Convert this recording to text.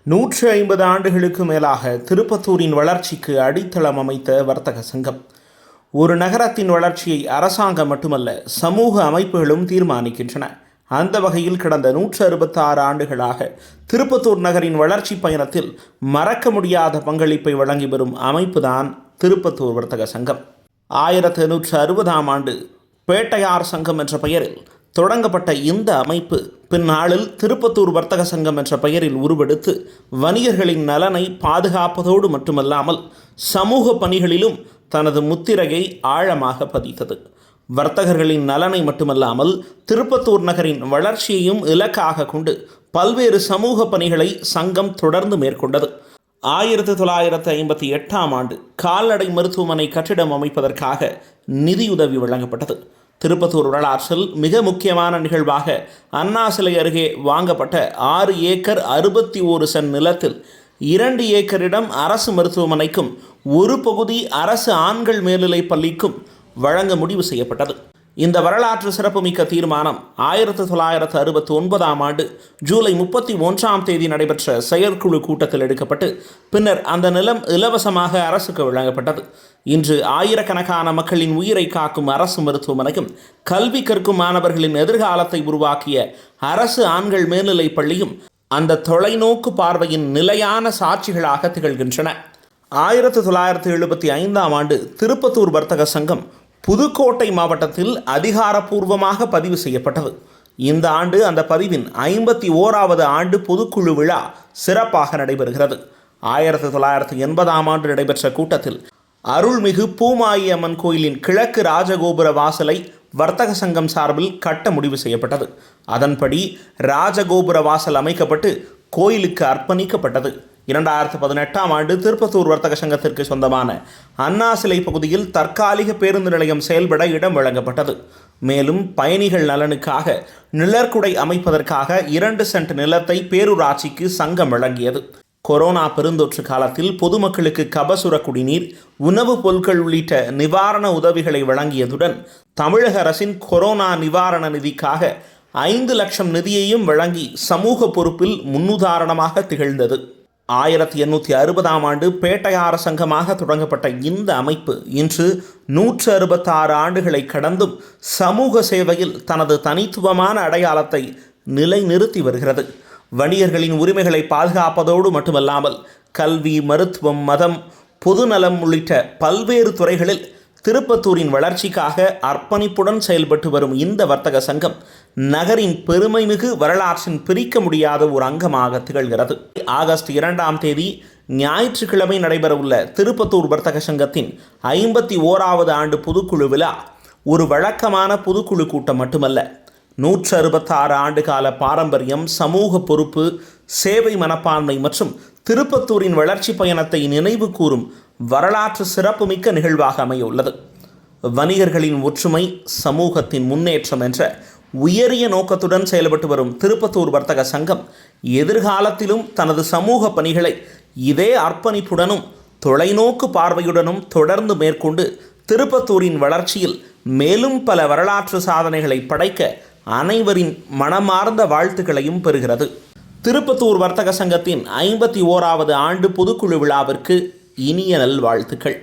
150 ஆண்டுகளுக்கு மேலாக திருப்பத்தூரின் வளர்ச்சிக்கு அடித்தளம் அமைத்த வர்த்தக சங்கம். ஒரு நகரத்தின் வளர்ச்சியை அரசாங்கம் மட்டுமல்ல, சமூக அமைப்புகளும் தீர்மானிக்கின்றன. அந்த வகையில் கடந்த 166 ஆண்டுகளாக திருப்பத்தூர் நகரின் வளர்ச்சி பயணத்தில் மறக்க முடியாத பங்களிப்பை வழங்கி வரும் அமைப்புதான் திருப்பத்தூர் வர்த்தக சங்கம். 1860ஆம் ஆண்டு பேட்டையார் சங்கம் என்ற பெயரில் தொடங்கப்பட்ட இந்த அமைப்பு பின்னாளில் திருப்பத்தூர் வர்த்தக சங்கம் என்ற பெயரில் உருவெடுத்து வணிகர்களின் நலனை பாதுகாப்பதோடு மட்டுமல்லாமல் சமூக பணிகளிலும் தனது முத்திரையை ஆழமாக பதித்தது. வர்த்தகர்களின் நலனை மட்டுமல்லாமல் திருப்பத்தூர் நகரின் வளர்ச்சியையும் இலக்காக கொண்டு பல்வேறு சமூக பணிகளை சங்கம் தொடர்ந்து மேற்கொண்டது. 1958ஆம் ஆண்டு கால்நடை மருத்துவமனை கட்டிடம் அமைப்பதற்காக நிதியுதவி வழங்கப்பட்டது. திருப்பத்தூர் வரலாற்றில் மிக முக்கியமான நிகழ்வாக அண்ணா சிலை அருகே வாங்கப்பட்ட 6 ஏக்கர் 61 சென்ட் நிலத்தில் 2 ஏக்கர் இடம் அரசு மருத்துவமனைக்கும் 1 பகுதி அரசு ஆண்கள் மேல்நிலைப் பள்ளிக்கும் வழங்க முடிவு செய்யப்பட்டது. இந்த வரலாற்று சிறப்புமிக்க தீர்மானம் 1969ஆம் ஆண்டு ஜூலை 31ஆம் தேதி நடைபெற்ற செயற்குழு கூட்டத்தில் எடுக்கப்பட்டு பின்னர் அந்த நிலம் இலவசமாக அரசுக்கு வழங்கப்பட்டது. இன்று ஆயிரக்கணக்கான மக்களின் உயிரை காக்கும் அரசு மருத்துவமனையும் கல்வி கற்கும் மாணவர்களின் எதிர்காலத்தை உருவாக்கிய அரசு ஆண்கள் மேல்நிலைப் பள்ளியும் அந்த தொலைநோக்கு பார்வையின் நிலையான சாட்சிகளாக திகழ்கின்றன. 1975ஆம் ஆண்டு திருப்பத்தூர் வர்த்தக சங்கம் புதுக்கோட்டை மாவட்டத்தில் அதிகாரப்பூர்வமாக பதிவு செய்யப்பட்டது. இந்த ஆண்டு அந்த பதிவின் 51வது ஆண்டு பொதுக்குழு விழா சிறப்பாக நடைபெறுகிறது. 1980ஆம் ஆண்டு நடைபெற்ற கூட்டத்தில் அருள்மிகு பூமாயி அம்மன் கோயிலின் கிழக்கு ராஜகோபுர வாசலை வர்த்தக சங்கம் சார்பில் கட்ட முடிவு செய்யப்பட்டது. அதன்படி ராஜகோபுர வாசல் அமைக்கப்பட்டு கோயிலுக்கு அர்ப்பணிக்கப்பட்டது. 2018ஆம் ஆண்டு திருப்பத்தூர் வர்த்தக சங்கத்திற்கு சொந்தமான அண்ணா சிலை பகுதியில் தற்காலிக பேருந்து நிலையம் செயல்பட இடம் வழங்கப்பட்டது. மேலும் பயணிகள் நலனுக்காக நிழற்குடை அமைப்பதற்காக 2 சென்ட் நிலத்தை பேரூராட்சிக்கு சங்கம் வழங்கியது. கொரோனா பெருந்தொற்று காலத்தில் பொதுமக்களுக்கு கபசுர குடிநீர், உணவுப் பொருட்கள் உள்ளிட்ட நிவாரண உதவிகளை வழங்கியதுடன் தமிழக அரசின் கொரோனா நிவாரண நிதிக்காக 5 லட்சம் நிதியையும் வழங்கி சமூக பொறுப்பில் முன்னுதாரணமாக திகழ்ந்தது. 1860ஆம் ஆண்டு பேட்டையார் சங்கமாக தொடங்கப்பட்ட இந்த அமைப்பு இன்று 166 ஆண்டுகளை கடந்தும் சமூக சேவையில் தனது தனித்துவமான அடையாளத்தை நிலைநிறுத்தி வருகிறது. வணிகர்களின் உரிமைகளை பாதுகாப்பதோடு மட்டுமல்லாமல் கல்வி, மருத்துவம், மதம், பொதுநலம் உள்ளிட்ட பல்வேறு துறைகளில் திருப்பத்தூரின் வளர்ச்சிக்காக அர்ப்பணிப்புடன் செயல்பட்டு வரும் இந்த வர்த்தக சங்கம் நகரின் பெருமைமிகு வரலாற்றின் பிரிக்க முடியாத ஒரு அங்கமாக திகழ்கிறது. ஆகஸ்ட் 2ஆம் தேதி ஞாயிற்றுக்கிழமை நடைபெறவுள்ள திருப்பத்தூர் வர்த்தக சங்கத்தின் 51வது ஆண்டு பொதுக்குழு விழா ஒரு வழக்கமான பொதுக்குழு கூட்டம் மட்டுமல்ல, 166 ஆண்டு கால பாரம்பரியம், சமூக பொறுப்பு, சேவை மனப்பான்மை மற்றும் திருப்பத்தூரின் வளர்ச்சி பயணத்தை நினைவு கூறும் வரலாற்று சிறப்புமிக்க நிகழ்வாக அமைய உள்ளது. வணிகர்களின் ஒற்றுமை, சமூகத்தின் முன்னேற்றம் என்ற உயரிய நோக்கத்துடன் செயல்பட்டு வரும் திருப்பத்தூர் வர்த்தக சங்கம் எதிர்காலத்திலும் தனது சமூக பணிகளை இதே அர்ப்பணிப்புடனும் தொலைநோக்கு பார்வையுடனும் தொடர்ந்து மேற்கொண்டு திருப்பத்தூரின் வளர்ச்சியில் மேலும் பல வரலாற்று சாதனைகளை படைக்க அனைவரின் மனமார்ந்த வாழ்த்துக்களையும் பெறுகிறது. திருப்பத்தூர் வர்த்தக சங்கத்தின் 51வது ஆண்டு பொதுக்குழு விழாவிற்கு இனிய நல்வாழ்த்துக்கள்.